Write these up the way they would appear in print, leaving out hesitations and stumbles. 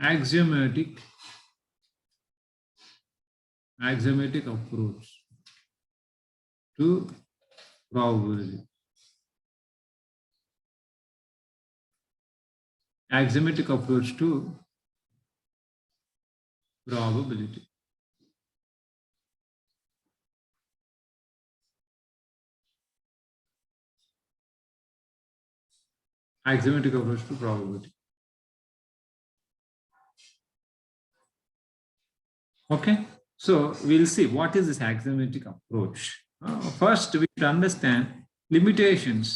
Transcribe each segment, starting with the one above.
axiomatic approach to probability. Axiomatic approach to probability. Axiomatic approach to probability. Okay, so we'll see what is this axiomatic approach. First, we should understand limitations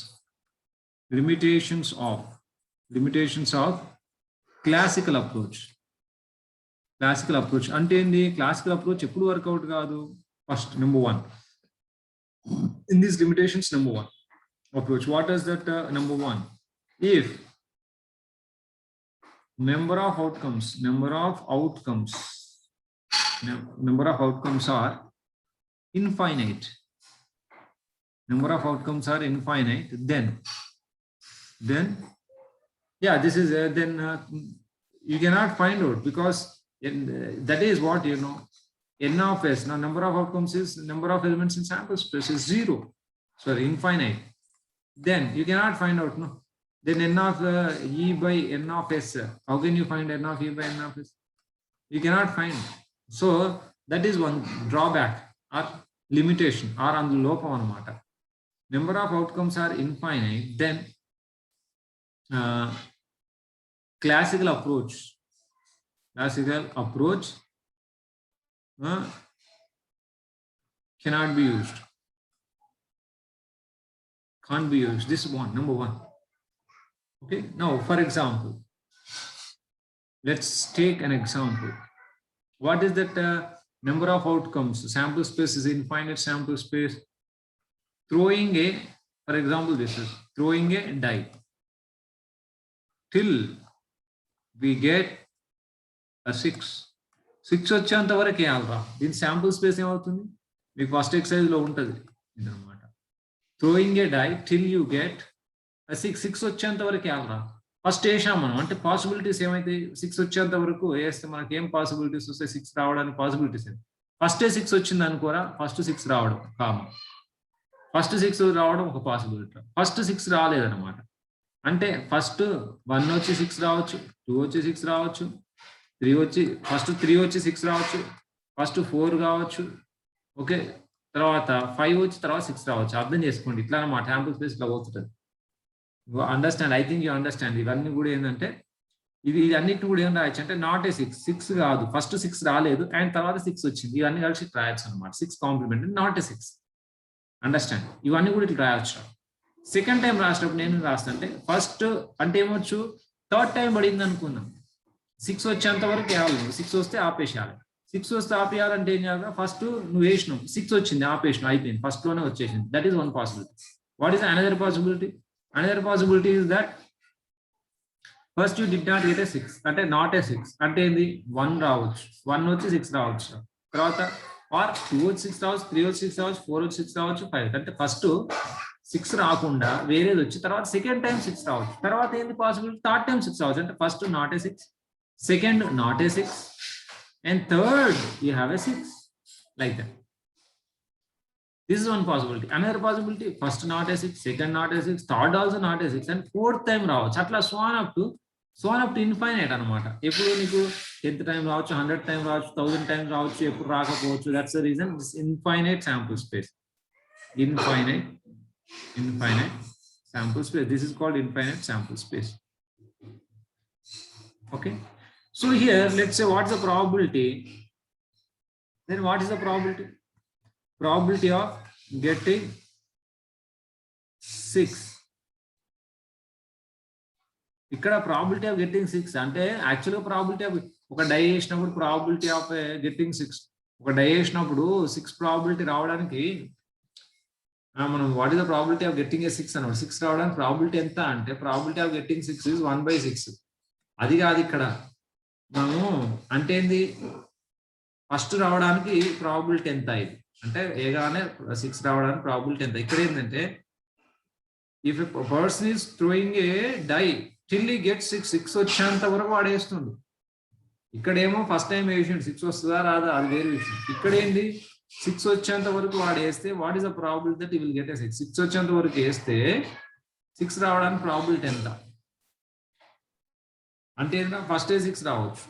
of classical approach. Classical approach ante endi? Classical approach eppudu work out kaadu. First, number one, in these limitations, number one approach, what is that? Number one, if number of outcomes are infinite, then yeah, this is then you cannot find out, because that is what you know, n of s. Now number of outcomes is number of elements in sample space is infinite, then you cannot find out, no. Then n of e by n of s, how can you find n of e by n of s? You cannot find. So that is one drawback or limitation or andu lopam anamata. Number of outcomes are infinite, then classical approach cannot be used, can't be used. This one, number one. Okay, now for example, let's take an example. What is that number of outcomes? Sample space is infinite sample space. Throwing a, for example, this is throwing a die till we get a 6 వచ్చేంత వరకు వేయాలరా. దీని sample space ఏమవుతుంది? మీకు first excise లో ఉంటుంది ఇదన్నమాట. Throwing a die till you get 6 వచ్చేంత వరకు వేయాలరా. ఫస్ట్ వేసాం మనం, అంటే పాసిబిలిటీస్ ఏమైతే 6 వచ్చేంత వరకు వేస్తే మనకి ఏం పాసిబిలిటీస్ వస్తాయి? 6 రావడానికి పాసిబిలిటీస్ ఏంటి? ఫస్టే 6 వచ్చింది అనుకోరా, ఫస్ట్ 6 రావడం కామన్. ఫస్ట్ 6 రావడం ఒక పాసిబిలిటీ. ఫస్ట్ 6 రాలేదన్నమాట, అంటే ఫస్ట్ 1 వచ్చి 6 రావచ్చు, 2 వచ్చి 6 రావచ్చు, 3 వచ్చి 6 రావచ్చు, ఫస్ట్ 4 కావచ్చు. ఓకే, తర్వాత 5 వచ్చి తర్వాత 6 రావచ్చు. అర్థం చేసుకోండి, ఇట్లా అన్నమాట శాంపుల్ స్పేస్ ఇట్లా పోతుంటుంది. Understand? I think you understand. ఇవన్నీ కూడా ఏంటంటే ఇది అన్నిటిని కూడా ఏం రాయొచ్చు అంటే నాట్ ఏ 6 కాదు, ఫస్ట్ 6 రాలేదు అండ్ తర్వాత 6 వచ్చింది, ఇవన్నీ కలిసి రాయొచ్చు అనమాట. 6 కాంప్లిమెంట్ నాట్ ఏ 6. అండర్స్టాండ్? ఇవన్నీ కూడా ఇట్లా రాయొచ్చు. సెకండ్ టైం రాసినప్పుడు నేను రాస్తుంటే ఫస్ట్ అంటే ఏమొచ్చు, థర్డ్ టైం పడింది అనుకుందాం, 6 వచ్చేంత వరకు వేయాలి. 6 వస్తే ఆపేసేయాలి. 6 వస్తే ఆపేయాలంటే ఏం చేయాలి? ఫస్ట్ నువ్వు వేసినావు, 6 వచ్చింది, ఆపేసినావు, అయిపోయింది, ఫస్ట్ లోనే వచ్చేసింది. That is one possibility. What is another possibility? Another possibility is that first you did not get a 6, అంటే not a 6 అంటే ఏంది? 1 రావచ్చు, 1 వచ్చి 6 రావచ్చు, తర్వాత ఆర్ 2 వచ్చి 6 రావచ్చు, 3 వచ్చి 6 రావచ్చు, 4 వచ్చి 6 రావచ్చు, 5. అంటే ఫస్ట్ 6 రాకుండా వేరేది వచ్చి తర్వాత సెకండ్ టైం 6 రావచ్చు, తర్వాత ఏంది పాసిబిలిటీ? థర్డ్ టైం 6 రావచ్చు. అంటే first not a 6, second not a 6, and third you have a 6, like that. This is one possibility. Another possibility, first not a 6, second not a 6, third also not a 6, and fourth time రావచ్చు. అట్లా swan up to infinite అన్నమాట. ఎప్పుడు నీకు 10th time రావచ్చు, 100th time రావచ్చు, 1000 times రావచ్చు, ఎప్పుడు రాకపోవచ్చు. That's the reason this infinite sample space. Infinite sample space. This is called infinite sample space. Okay. So here, let's say what's the probability? Then what is the probability? Probability of getting 6. ఇక్కడ probability of getting 6 అంటే యాక్చువల్గా probability of ఒక die వేసినప్పుడు probability of getting 6, ఒక die వేసినప్పుడు 6 probability రావడానికి మనం what is the probability of getting a 6 అన్నమాట. 6 రావడానికి ప్రాబిలిటీ ఎంత అంటే ప్రాబిలిటీ ఆఫ్ గెట్టింగ్ 6 ఇస్ 1/6. అది కాదు ఇక్కడ మనము అంటే ఏంది, ఫస్ట్ రావడానికి ప్రాబిలిటీ ఎంత ఇది అంటే ఏగానే 6 రావడానికి ప్రాబిలిటీ ఎంత. ఇక్కడ ఏంటంటే if a person is throwing a die till he get 6 వచ్చేంత వరకు వాడేస్తుంది. ఇక్కడేమో ఫస్ట్ టైం వేసాడు 6 వస్తుందా రాదా అది వేరే విషయం. ఇక్కడ ఏంది 6 వచ్చేంత వరకు వాడు వేస్తే what is the probability that he will get a 6. 6 వచ్చేంత వరకు వేస్తే 6 రావడానికి ప్రాబిలిటీ ఎంత అంటే ఫస్ట్ 6 రావచ్చు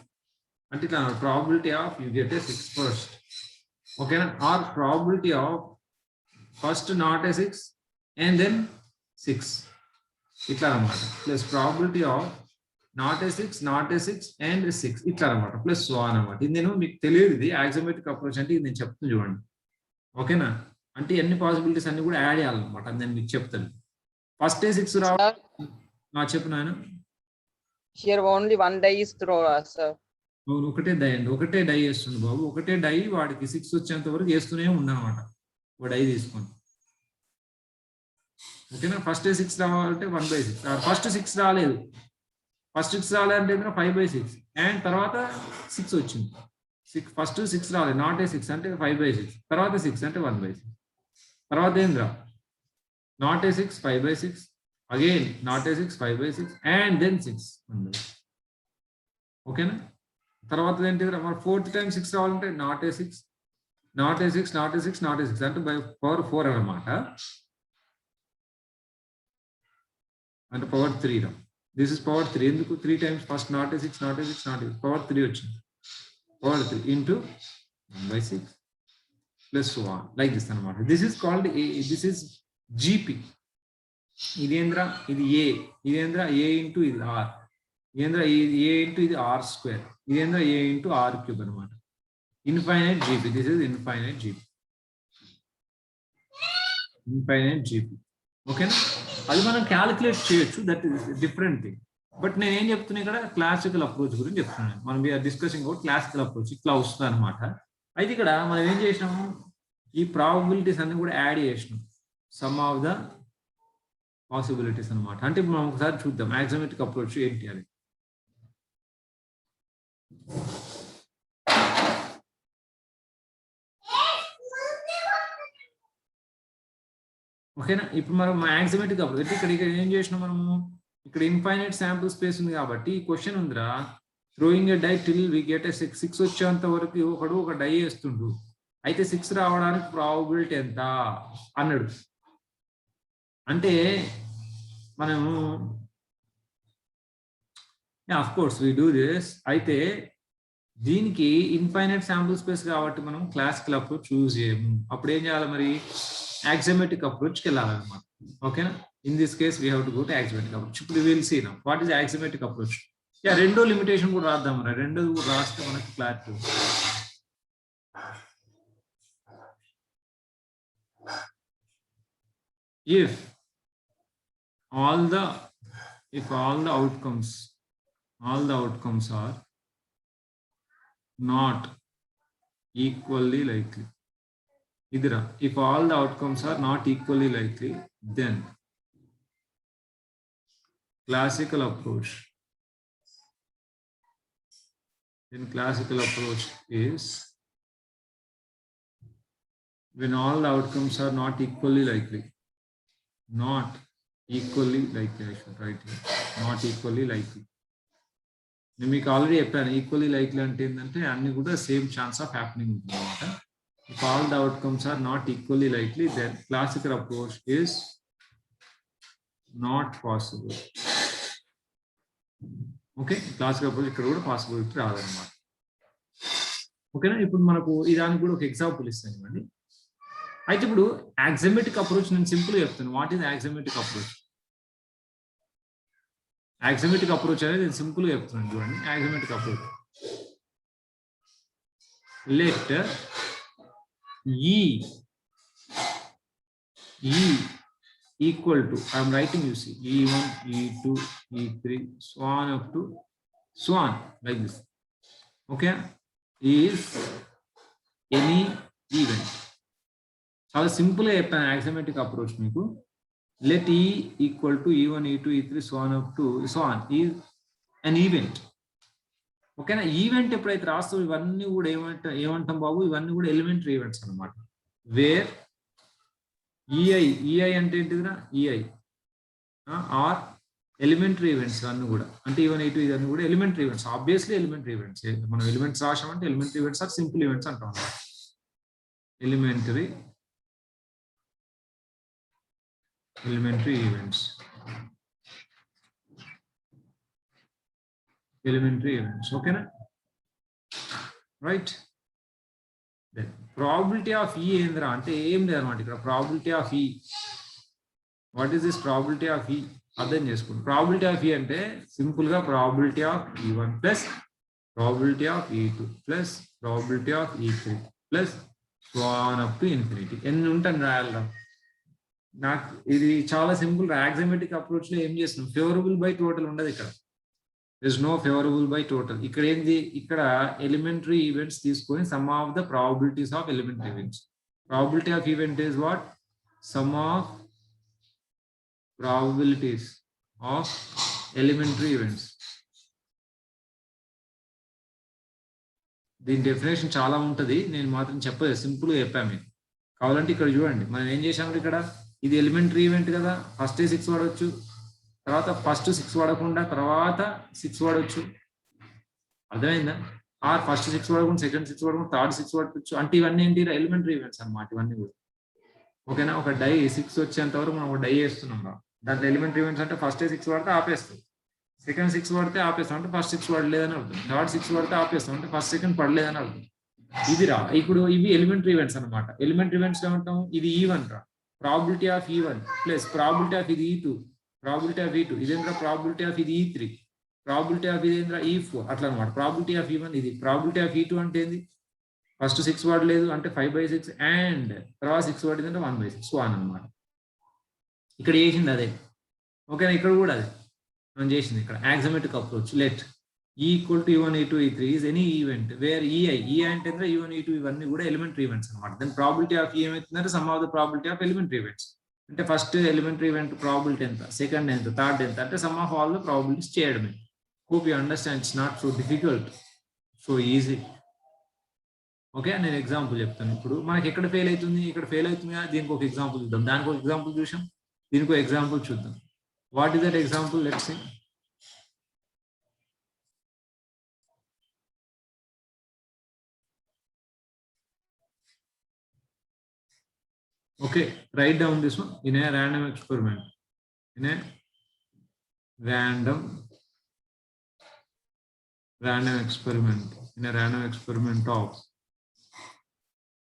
అంటే ఇట్లా probability of you get a 6 first. ఓకేనా? Or probability of first not a 6 and then 6 ఇట్లా అనమాట. Plus probability of not a 6 and 6 ఇట్లా అనమాట. ప్లస్ సో అనమాట. ఇది నేను మీకు తెలియదు, ఇది యాక్సియోమాటిక్ అప్రోచ్ అంటే ఇది నేను చెప్తాను చూడండి. ఓకేనా? అంటే ఎన్ని పాసిబిలిటీస్ అన్ని కూడా యాడ్ చేయాలన్నమాట. అది నేను మీకు చెప్తాను. ఫస్ట్ 6 రావాలి. చెప్పు నాయన. Here only one die is throw, sir. అవును, ఒకటే డై అండి, ఒకటే డై వేస్తుండు బాబు. ఒకటే డై వాడికి 6 వచ్చేంత వరకు వేస్తూనే ఉండనమాట. ఒక డై తీసుకొని. ఓకేనా? ఫస్ట్ 6 రావాలంటే 1/6. ఫస్ట్ 6 రాలేదు. ఫస్ట్ 6 రాలేదంటే 5/6 అండ్ తర్వాత 6 వచ్చింది. ఫస్ట్ 6 రాలేదు, నాట్ ఏ 6 అంటే 5/6, తర్వాత 6 అంటే 1/6, తర్వాత ఏంద్రా not a 6 5/6, again not a 6 5/6 and then 6 1/6. ఓకేనా? తర్వాత ఏంటిది మరి ఫోర్త్ టైం 6 రావాలంటే నాట్ ఏ 6 అంటే బై పవర్ 4 అనమాట. అంటే పవర్ 3 రా. This is power 3. ఎందుకు 3 times? First not a 6 power 3 వచ్చింది. Power 3 into 1/6 plus 1 like this అనమాట. This is called this is GP. ఇదేంద్రా ఇది ఏ, ఇదేంద్రా ఏ ఇంటూ ఇది ఆర్, ఇదేంద్రా ఏ ఇంటూ ఇది ఆర్ స్క్వేర్, ఇదేంద్రా ఏ ఇంటూ ఆర్ క్యూబ్ అనమాట. Infinite GP. This is infinite GP. ఓకేనా? అది మనం క్యాలిక్యులేట్ చేయొచ్చు, that is different thing. But నేను ఏం చెప్తున్నా ఇక్కడ క్లాసికల్ అప్రోచ్ గురించి చెప్తున్నాను. మనం we are discussing out classical approach. ఇట్లా వస్తుంది అనమాట. అయితే ఇక్కడ మనం ఏం చేసినాము, ఈ ప్రాబబిలిటీస్ అన్ని కూడా యాడ్ చేసినాం, సమ్ ఆఫ్ ద పాసిబిలిటీస్ అనమాట. అంటే మనం ఒకసారి చూద్దాం యాక్సియోమాటిక్ అప్రోచ్ ఏంటి అని. ఓకేనా? ఇప్పుడు మనం యాక్సియోమాటిక్ అప్రోచ్ ఇక్కడ ఏం చేసినాం మనము, ఇక్కడ ఇన్ఫైనైట్ శాంపుల్ స్పేస్ ఉంది కాబట్టి ఈ క్వశ్చన్ ఉందిరా, throwing a die till we get a 6 వచ్చేంత వరకు ఒకడు ఒక డై వేస్తుండు. అయితే 6 రావడానికి ప్రాబబిలిటీ ఎంత అన్నాడు. అంటే మనము of course we do this. అయితే దీనికి ఇన్ఫైనైట్ శాంపుల్ స్పేస్ కాబట్టి మనం క్లాసికల్ అప్రోచ్ చూస్ చేయము. అప్పుడు ఏం చేయాలి మరి, యాక్సియోమాటిక్ అప్రోచ్కి వెళ్ళాలన్నమాట. ఓకేనా? In this case we have to go to axiomatic approach. ఇప్పుడు will see now what is axiomatic approach. రెండో లిమిటేషన్ కూడా రాద్దాం రా. రెండో రాస్తే మనకి clarity. If all the outcomes are not equally likely, idra, if all the outcomes are not equally likely, then classical approach is when all the outcomes are not equally likely. I should write here, not equally likely. నేను మీకు already చెప్పాను, equally likely అంటే ఏంటంటే అన్ని కూడా same chance of happening ఉంటుంది అనమాట. If all the outcomes are not equally likely, then classical approach is not possible. Okay? Classical approach ఇక్కడ కూడా పాసిబిలిటీ రాదనమాట. ఓకేనా? ఇప్పుడు మనకు దానికి కూడా ఒక ఎగ్జాంపుల్ ఇస్తాను ఇవ్వండి. అయితే ఇప్పుడు యాక్సియోమాటిక్ అప్రోచ్ నేను సింపుల్ చెప్తాను. What is axiomatic approach? Axiomatic approach అనేది నేను సింపుల్ గా చెప్తున్నాను చూడండి. Axiomatic approach, let E equal to, I am writing, you see, E1, E2, E3, so on up to so on like this. Okay? Is any event. చాలా simple గా చెప్పాను యాక్సియోమాటిక్ approach మీకు. Let E equal to E1, E2, E3, so on up to so on is an event. ఓకేనా? Event ఎప్పుడైతే రాస్తావు ఇవన్నీ కూడా ఏమంటాం బాబు, ఇవన్నీ కూడా ఎలిమెంటరీ ఈవెంట్స్ అనమాట. వేర్ ఈఐ అంటే ఏంటిదిరా, ఈఐ ఆర్ ఎలిమెంటరీ ఈవెంట్స్ అన్ని కూడా అంటే ఈవెన్ ఇటు ఇవన్నీ కూడా elementary events obviously elementary events మనం ఎలిమెంట్స్ రాసామంటే elementary events or simple events అంటాం ఎలిమెంటరీ ఈవెంట్స్ ఓకేనా రైట్ ప్రాబిలిటీ ఆఫ్ ఈ ఏంద్రా అంటే ఏం లేదన్నమాట ఇక్కడ probability of E what is this probability of E అర్థం చేసుకోండి ప్రాబిలిటీ ఆఫ్ ఈ అంటే సింపుల్ గా probability of E1 plus probability of E2 plus probability of E3 plus up to infinity ఎన్ని ఉంటాను రాయాలి నాకు ఇది చాలా సింపుల్ యాక్సిమాటిక్ అప్రోచ్ లో ఏం చేస్తున్నాం ఫేవరబుల్ బై టోటల్ ఉండదు ఇక్కడ is no favourable by total ఇక్కడ ఏంది ఇక్కడ ఎలిమెంటరీ ఈవెంట్స్ తీసుకొని sum of the probabilities of elementary events probability of event is what sum of probabilities of elementary events దీని డెఫినేషన్ చాలా ఉంటది నేను మాత్రం చెప్పలేదు సింపుల్ గా చెప్పాను మీకు కావాలంటే ఇక్కడ చూడండి మనం ఏం చేసాము ఇక్కడ ఇది ఎలిమెంటరీ ఈవెంట్ కదా ఫస్ట్ 6 వాడవచ్చు తర్వాత ఫస్ట్ 6 వాడకుండా తర్వాత 6 వాడవచ్చు అర్థమైందా ఆర్ ఫస్ట్ 6 వాడకుండా సెకండ్ 6 వాడకుండా థర్డ్ 6 వాడవచ్చు అంటే ఇవన్నీ ఏంటి ఎలిమెంటరీ ఈవెంట్స్ అన్నమాట ఇవన్నీ కూడా ఓకేనా ఒక డై 6 వచ్చేంత వరకు మనం ఒక డై వేస్తున్నాం దాంట్లో ఎలిమెంటరీ ఈవెంట్స్ అంటే ఫస్ట్ 6 వాడితే ఆపేస్తాం సెకండ్ 6 వాడితే ఆపేస్తాం అంటే ఫస్ట్ 6 పడలేదని అర్థం థర్డ్ 6 వాడితే ఆపేస్తాం అంటే ఫస్ట్ సెకండ్ పడలేదని అర్థం ఇది రా ఇప్పుడు ఇవి ఎలిమెంటరీ ఈవెంట్స్ అనమాట ఎలిమెంటరీ ఈవెంట్స్ ఏమంటాం ఇది E1 రా probability of E1 plus probability of ఇది E2 ప్రాబిలిటీ ఆఫ్ E2 ఇదేంద్ర ప్రాబిలిటీ ఆఫ్ ఇది E3 ప్రాబిలిటీ ఆఫ్ ఇదేంద్ర E4 అట్లా అనమాట ప్రాబిలిటీ ఆఫ్ E1 ఇది ప్రాబిలిటీ ఆఫ్ E2 అంటే ఏంది ఫస్ట్ 6 వాడలేదు అంటే 5/6 అండ్ తర్వాత 6 వాడింది అంటే 1/6 అనమాట ఇక్కడ చేసింది అదే ఓకేనా ఇక్కడ కూడా అదే మనం చేసింది ఇక్కడ axiomatic approach let E equal to E1 E2 E3 is any event where E అంటే E1 E2 ఇవన్నీ కూడా ఎలిమెంటరీ ఈవెంట్స్ అనమాట దెన్ ప్రాబిలిటీ ఆఫ్ ఏమవుతుందంటే sum of the probability of elementary events అంటే ఫస్ట్ ఎలిమెంటరీ ఈవెంట్ ప్రాబిలిటీ ఎంత second ఎంత third ఎంత అంటే sum of all the probabilities చేయడమే hope you understand it's not so difficult so easy okay నేను example చెప్తాను ఇప్పుడు మనకి ఎక్కడ ఫెయిల్ అవుతుంది ఇక్కడ ఫెయిల్ అవుతుంది దీనికి ఒక ఎగ్జాంపుల్ చూద్దాం దానికి ఒక ఎగ్జాంపుల్ చూసాం దీనికి ఒక ఎగ్జాంపుల్ చూద్దాం what is that example let's see okay write down this one in a random experiment in a random experiment of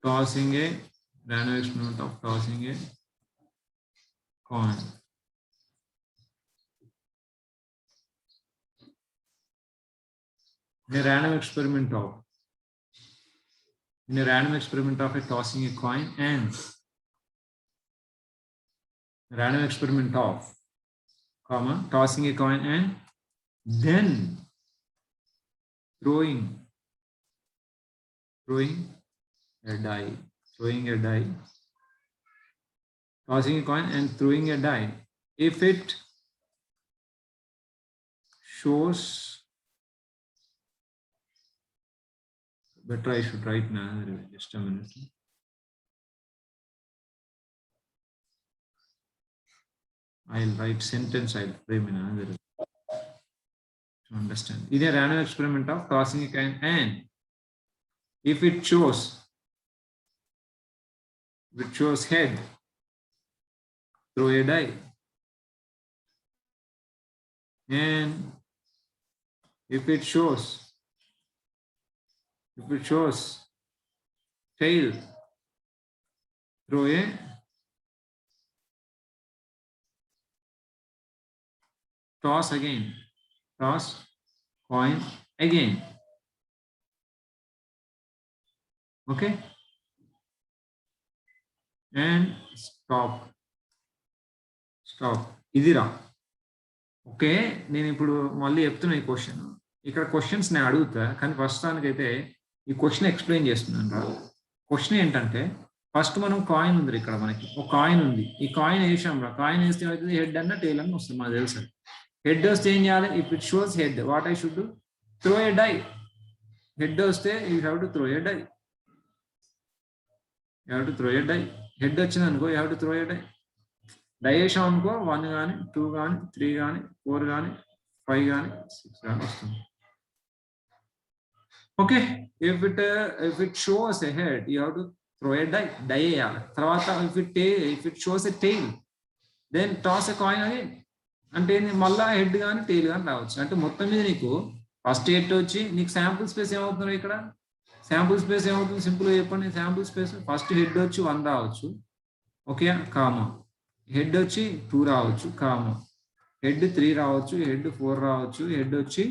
tossing a coin in a random experiment of tossing a coin and random experiment of tossing a coin and then throwing a die tossing a coin and throwing a die if it shows better I should write now just a minute I'll write sentence I'll frame in another to understand in a random experiment of tossing a coin and if it shows head throw a die and if it shows tail throw a toss coin again okay and stop ఇదిరా okay నేను ఇప్పుడు మళ్ళీ చెప్తున్నా ఈ question ఇక్కడ questions నేను అడుగుతా కానీ ప్రస్తుతానికైతే ఈ క్వశ్చన్ ఎక్స్ప్లెయిన్ చేస్తున్నాను రా క్వశ్చన్ ఏంటంటే ఫస్ట్ మనం కాయిన్ ఉంది ఇక్కడ మనకి ఒక కాయిన్ ఉంది ఈ కాయిన్ వేసాం రా కాయిన్ వేస్తే ఏమవుతుంది హెడ్ అన్న టేల్ అన్న వస్తుంది మాకు తెలుసు హెడ్ వస్తే ఏం చేయాలి if it shows head what I should throw a die head వస్తే you have to throw a die head వచ్చింది అనుకో you have to throw a die die చేసాం అనుకో 1 కానీ 2 కానీ 3 కానీ 4 కానీ 5 కానీ 6 కానీ వస్తుంది. Okay, if it shows a head you have to throw a die వేయాలి. తర్వాత if it shows a tail then toss a coin again. అంటే మళ్ళా హెడ్ కానీ టెయిల్ కానీ రావచ్చు. అంటే మొత్తం మీద నీకు ఫస్ట్ హెడ్ వచ్చి నీకు శాంపుల్ స్పేస్ ఏమవుతుంది ఇక్కడ? శాంపుల్ స్పేస్ ఏమవుతుంది? సింపుల్ గా చెప్పండి. శాంపుల్ స్పేస్ ఫస్ట్ హెడ్ వచ్చి 1 రావచ్చు, ఓకే, కామా. హెడ్ వచ్చి 2 రావచ్చు, కామా. హెడ్ 3 రావచ్చు, హెడ్ 4 రావచ్చు, హెడ్ వచ్చి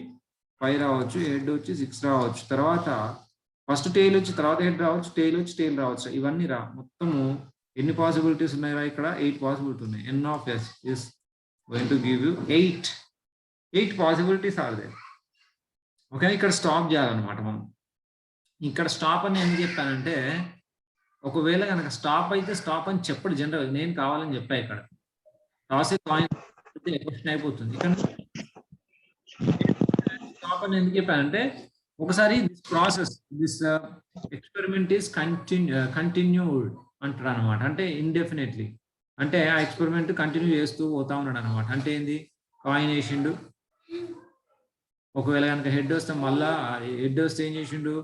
5 రావచ్చు, హెడ్ వచ్చి 6 రావచ్చు. తర్వాత ఫస్ట్ టెయిల్ వచ్చి తర్వాత హెడ్ రావచ్చు, టెయిల్ వచ్చి టెయిల్ రావచ్చు. ఇవన్నీ మొత్తము ఎన్ని పాసిబిలిటీస్ ఉన్నాయిరా? ఇక్కడ 8 పాసిబిలిటీ ఉన్నాయి. n of s is going to give you 8 possibilities are there. Okay, ఇక్కడ స్టాప్ చేయాలన్నమాట మనం. ఇక్కడ స్టాప్ అని ఎందుకు చెప్పానంటే, ఒకవేళ కనుక స్టాప్ అయితే స్టాప్ అని చెప్పడు జనరల్. నేను కావాలని చెప్పా ఇక్కడ టాస్ కాయిన్ క్వశ్చన్ అయిపోతుంది. ఇక్కడ స్టాప్ అని ఎందుకు చెప్పానంటే, ఒకసారి this process this experiment is continued అంటాడు అనమాట. అంటే ఇండెఫినెట్లీ, అంటే ఆ ఎక్స్పెరిమెంట్ కంటిన్యూ చేస్తూ పోతా ఉన్నాడు అనమాట. అంటే ఏంది? కాయిన్ వేసిండు, ఒకవేళ కనుక హెడ్ వస్తే మళ్ళా హెడ్ వస్తే ఏం చేసిండు?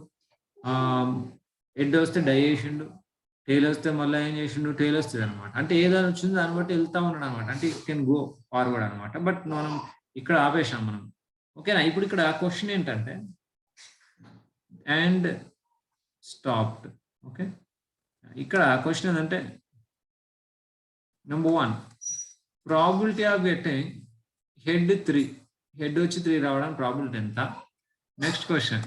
హెడ్ వస్తే డై చేసిండు, టెయిల్ వస్తే మళ్ళీ ఏం చేసిండు? టెయిల్ వస్తుంది అనమాట. అంటే ఏదైనా వచ్చిందో దాన్ని బట్టి వెళ్తా ఉన్నాడు అనమాట. అంటే ఇట్ కెన్ గో ఫార్వర్డ్ అనమాట. బట్ మనం ఇక్కడ ఆపేసాం మనం. ఓకేనా? ఇప్పుడు ఇక్కడ క్వశ్చన్ ఏంటంటే అండ్ స్టాప్డ్. ఓకే, ఇక్కడ క్వశ్చన్ ఏంటంటే number 1 probability of getting head 3, head వచ్చి 3 రావడానికి ప్రాబిలిటీ ఎంత? Next question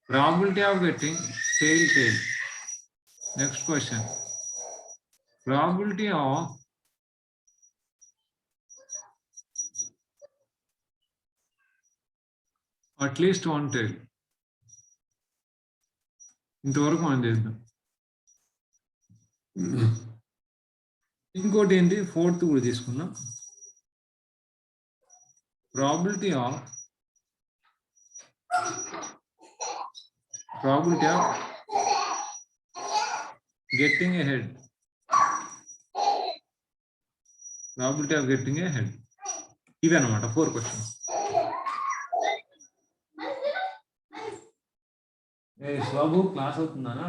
probability of getting tail. Next question probability of at least 1 tail. ఇంతవరకు మనం చేద్దాం. ఇంకోటి ఏంటి? 4th కూడా తీసుకుందాం. Probability of getting ahead. Probability of getting ahead. ఇవి అన్నమాట 4 క్వశ్చన్స్. బాబు క్లాస్ అవుతుందానా?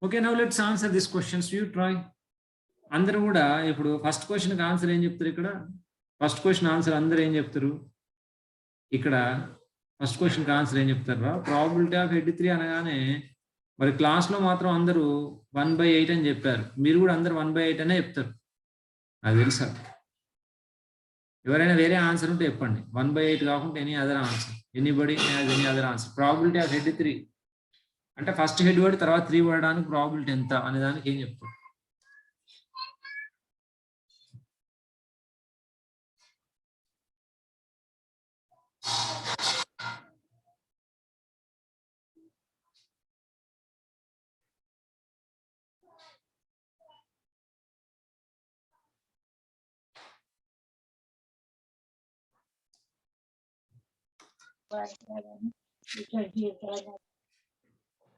Okay, now let's answer this questions. You try. అందరూ కూడా ఇప్పుడు ఫస్ట్ క్వశ్చన్కి ఆన్సర్ ఏం చెప్తారు? ఇక్కడ ఫస్ట్ క్వశ్చన్ ఆన్సర్ అందరూ ఏం చెప్తారు? ఇక్కడ ఫస్ట్ క్వశ్చన్కి ఆన్సర్ ఏం చెప్తారా? ప్రాబిలిటీ ఆఫ్ హెడ్ 3 అనగానే మరి క్లాస్లో మాత్రం అందరూ 1/8 అని చెప్పారు. మీరు కూడా అందరు 1/8 అనే చెప్తారు, అది తెలుసా? ఎవరైనా వేరే ఆన్సర్ ఉంటే చెప్పండి. 1/8 కాకుండా any other answer. Anybody has any other answer? Probability of head 3 అంటే ఫస్ట్ హెడ్ పడి తర్వాత 3 పడడానికి ప్రాబిలిటీ ఎంత అనే దానికి ఏం చెప్తారు?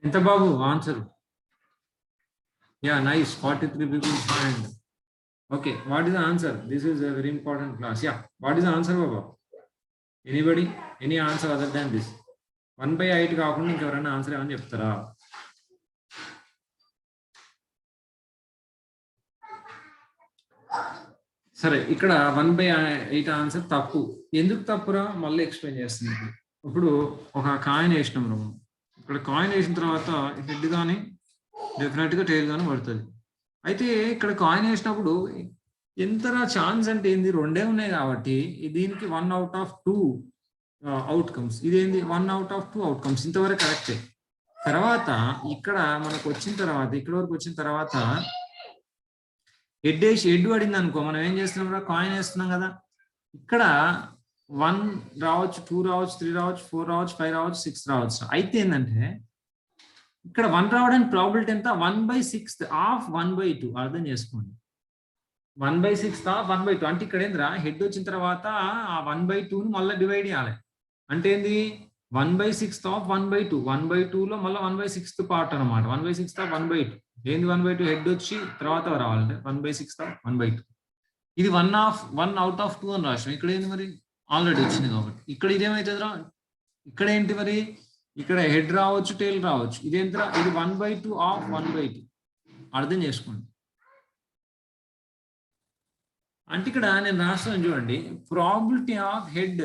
ఎంత బాబు answer? Yeah, nice. 43 people find. Okay, what is the answer? This is a very important class. Yeah, what is the answer, Baba? Anybody? Any answer other than this? 1/8 కాకుండా ఇంకెవరైనా ఆన్సర్ ఏమని చెప్తారా? సరే, ఇక్కడ 1/8 ఆన్సర్ తప్పు. ఎందుకు తప్పురా? మళ్ళీ ఎక్స్ప్లెయిన్ చేస్తుంది. ఇప్పుడు ఒక కాయిన్ వేసినాం మనం. ఇక్కడ కాయిన్ వేసిన తర్వాత హెడ్ కానీ డెఫినెట్గా టెయిల్ కానీ పడుతుంది. అయితే ఇక్కడ కాయిన్ వేసినప్పుడు ఎంతరా ఛాన్స్ అంటే ఏంది? 2 ఉన్నాయి కాబట్టి దీనికి 1 out of 2 అవుట్కమ్స్. ఇదేంది? 1 out of 2 అవుట్కమ్స్. ఇంతవరకు కరెక్టే. తర్వాత ఇక్కడ మనకు వచ్చిన తర్వాత ఇక్కడ వరకు వచ్చిన తర్వాత హెడ్ పడింది అనుకో, మనం ఏం చేస్తున్నాం? కాయిన్ వేస్తున్నాం కదా. ఇక్కడ 1 రావచ్చు, 2 రావచ్చు, 3 రావచ్చు, 4 రావచ్చు, 5 రావచ్చు, 6 రావచ్చు. అయితే ఏంటంటే ఇక్కడ 1 రావడానికి ప్రాబిలిటీ ఎంత? 1/6 ఆఫ్ 1/2. అర్థం చేసుకోండి. 1/6 ఆఫ్ 1/2 అంటే ఇక్కడ ఏంద్రా? హెడ్ వచ్చిన తర్వాత ఆ 1/2ని మళ్ళీ డివైడ్ చేయాలి. అంటే ఏంది? 1/6 of 1/2. 1/2 లో మళ్ళీ 1/6 పార్ట్ అనమాట. 1/6 of 1/2 ఏంది 1/2 హెడ్ వచ్చి తర్వాత రావాలంటే 1/6 of 1/2. ఇది 1 out of 2 అని రాసిన. ఇక్కడ ఏంది మరి ఆల్రెడీ వచ్చింది కాబట్టి ఇక్కడ ఇదేమవుతుందిరా, ఇక్కడ ఏంటి మరి ఇక్కడ హెడ్ రావచ్చు టైల్ రావచ్చు. ఇదేంటిరా ఇది 1/2 of 1/2. అర్థం చేసుకోండి. అంటే ఇక్కడ నేను రాస్తాను చూడండి, ప్రాబిలిటీ ఆఫ్ హెడ్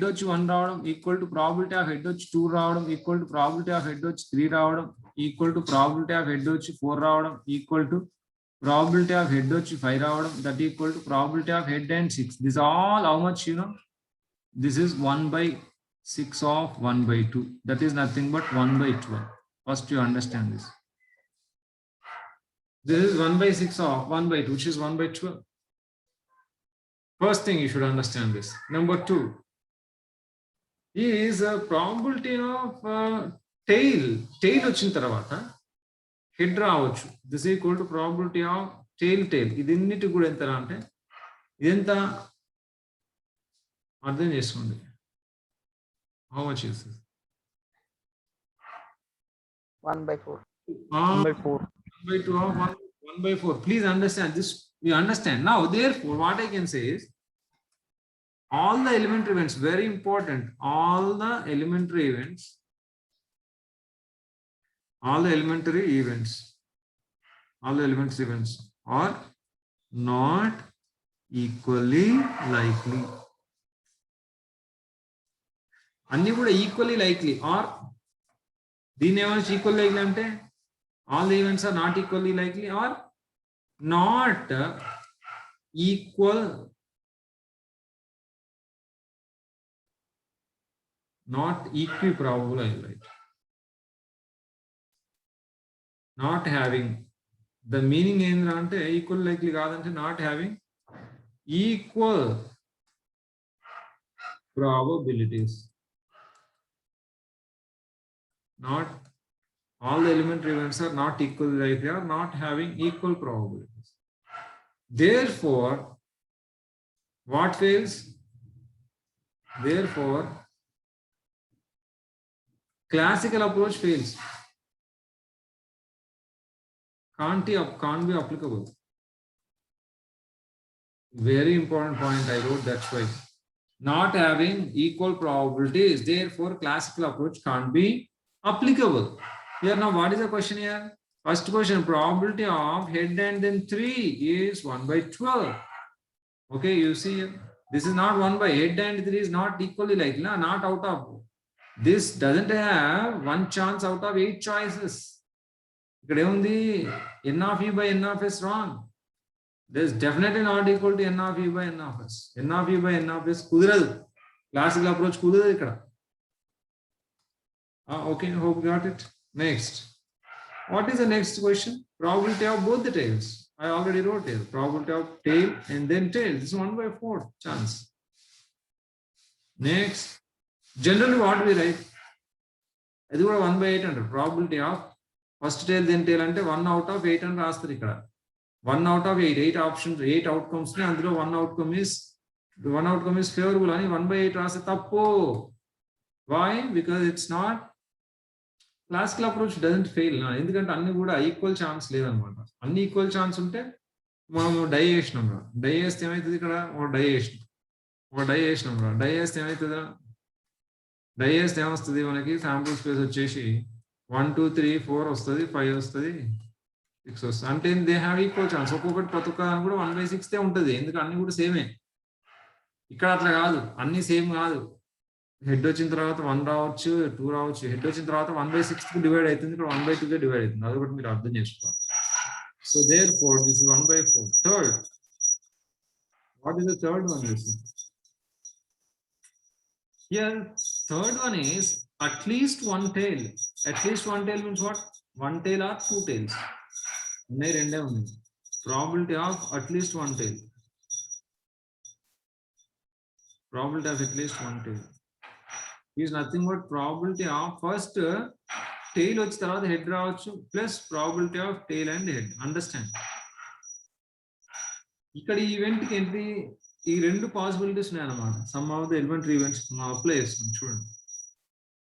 వచ్చి 1 రావడం equal to probability of head వచ్చి 2 రావడం equal to probability of head వచ్చి 3 రావడం equal to probability of head వచ్చి 4 రావడం equal to probability of head వచ్చి 5 రావడం, that equal to probability of head and 6. This all how much, you know, this is 1/6 of 1/2. That is nothing but 1/12. First you understand this. This is 1/6 of 1/2, which is 1/12. First thing you should understand this. Number 2 is a probability of tail వచ్చిన తర్వాత head రావచ్చు. This equal to probability of tail. ఇదన్నిటి కూడా ఎంత అంటే ఇదెంత అర్థం చేసుకోండి. How much is this? 1/4. 1/2 of 1/4. Please understand this. You understand now. Therefore, what I can say is all the elementary events, very important, all the elementary events are not equally likely. అన్ని కూడా equally likely are దీని ఏమైనా equal likely అంటే all the events are not equally likely or not equal, not equiprobable, I write. Not having the meaning ఏంటంటే equal likely కాదంటే not having equal probabilities. Not all the elementary events are not equally likely or not having equal probabilities. Therefore, what fails? Therefore, classical approach fails. Can't be applicable. Very important point I wrote, that's why. Not having equal probabilities, therefore classical approach can't be applicable. Here now what is the question here? First question, probability of head and then 3 is 1/12. Okay, you see here, this is not 1 by head and 3 is not equally likely, not out of, this doesn't have one chance out of 8 choices. ఇక్కడ ఏముంది n of e by n of s wrong. There is definitely not equal to n of e by n of s. n of e by n of s కుదరదు, classical approach కుదరదు ఇక్కడ. Okay, hope you got it. Next, what is the next question? Probability of both the tails. I already wrote here, probability of tail and then tail. This is 1/4 chance. Next, generally what we write, అది కూడా 1/8 అంటారు. probability of first tail then tail అంటే 1 out of 8 అని రాస్తారు ఇక్కడ. 1 out of 8 options, 8 outcomes ని అందులో 1 outcome is favourable అని 1/8 రాస్తే తప్పు. Why? Because it's not, classical approach doesn't fail. ఎందుకంటే అన్ని కూడా ఈక్వల్ ఛాన్స్ లేదనమాట. అన్ని ఈక్వల్ ఛాన్స్ ఉంటే మనం డై వేసినాం రా, డై వేస్తే ఏమవుతుంది, ఇక్కడ ఒక డై వేసినాం రా, డై వేస్తే ఏమవుతుందా, డై వేస్తే ఏమొస్తుంది మనకి శాంపుల్ స్పేస్ వచ్చేసి 1 2 3 4 వస్తుంది, 5 వస్తుంది, 6 వస్తుంది. అంటే దే హ్యావ్ ఈక్వల్ ఛాన్స్. ఒక్కొక్కటి ప్రతి ఒక్క కూడా 1/6 ఉంటుంది, ఎందుకంటే అన్ని కూడా సేమే. ఇక్కడ అట్లా కాదు, అన్ని సేమ్ కాదు. హెడ్ వచ్చిన తర్వాత 1 రావచ్చు, 2 రావచ్చు. హెడ్ వచ్చిన తర్వాత 1/6 కి డివైడ్ అవుతుంది, ఇక్కడ 1/2 గా డివైడ్ అవుతుంది. అదొకటి మీరు అర్థం చేసుకోవాలి. So therefore this is 1/4. Third, what is the third one? Here third one is at least one tail. At least one tail means what? One tail or two tails. ఉన్నాయి, రెండే ఉన్నాయి. Probability of at least one tail. Probability of at least one tail is nothing but probability of first tail వచ్చి తర్వాత head రావచ్చు plus probability of tail and head. Understand? ఇక్కడ ఈ event కి ఏంటి, ఈ రెండు పాసిబిలిటీస్ ఉన్నాయి అన్నమాట. Some of the elementary events మనం అప్లై చేస్తాం చూడండి.